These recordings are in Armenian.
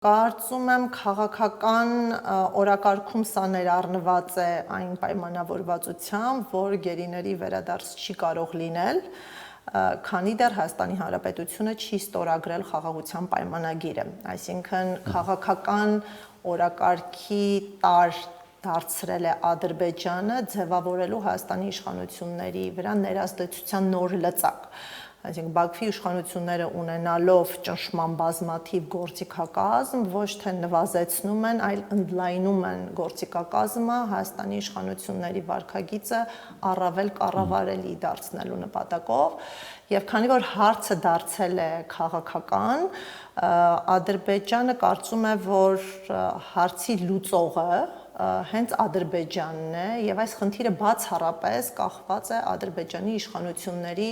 Կարծում եմ քաղաքական օրակարգում սա ներառնված է այն պայմանավորվածությամբ, որ գերիների վերադարձ չի կարող լինել, քանի դեռ Հայաստանի Հանրապետությունը չի ստորագրել խաղաղության պայմանագիրը, այսինքն քաղաքական օրակարգի տար դարձրել է Ադրբեջանը ձևավորելու Հայաստանի իշխանությունների վրա ներազդեցության նոր լծակ, այսինքն Բաքվի իշխանությունները ունենալով ճնշման բազմաթիվ գործիքակազմ ոչ թե նվազեցնում են, այլ ընդլայնում են գործիքակազմը Հայաստանի իշխանությունների վարքագիծը առավել կառավարելի դարձնելու նպատակով եւ քանի որ հարցը դարձել է քաղաքական, Ադրբեջանը կարծում է, որ հարցի լուծողը հենց Ադրբեջանն է եւ այս խնդիրը բացառապես կախված է Ադրբեջանի իշխանությունների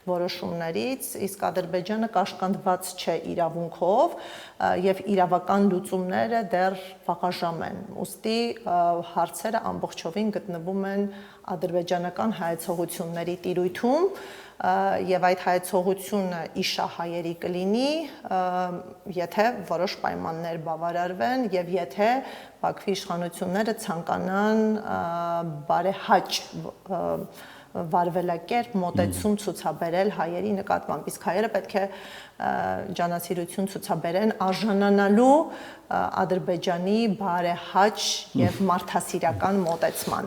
որոշումներից, իսկ Ադրբեջանը կաշկանդված չէ իրավունքով եւ իրավական լուծումները դեռ վաղաժամ են, ուստի հարցերը ամբողջովին գտնվում են ադրբեջանական հայեցողությունների տիրույթում եւ այդ հայեցողությունը իշահայերի կլինի, եթե որոշ պայմաններ բավարարվեն եւ եթե Բաքվի իշխանությունները ցանկանան բարեհաճ վարվելակերպ մոտեցում ցուցաբերել հայերի նկատմամբ, իսկ հայերը պետք է ջանասիրություն ցուցաբերեն արժանանալու Ադրբեջանի բարեհաճ եւ մարդասիրական մոտեցմանը։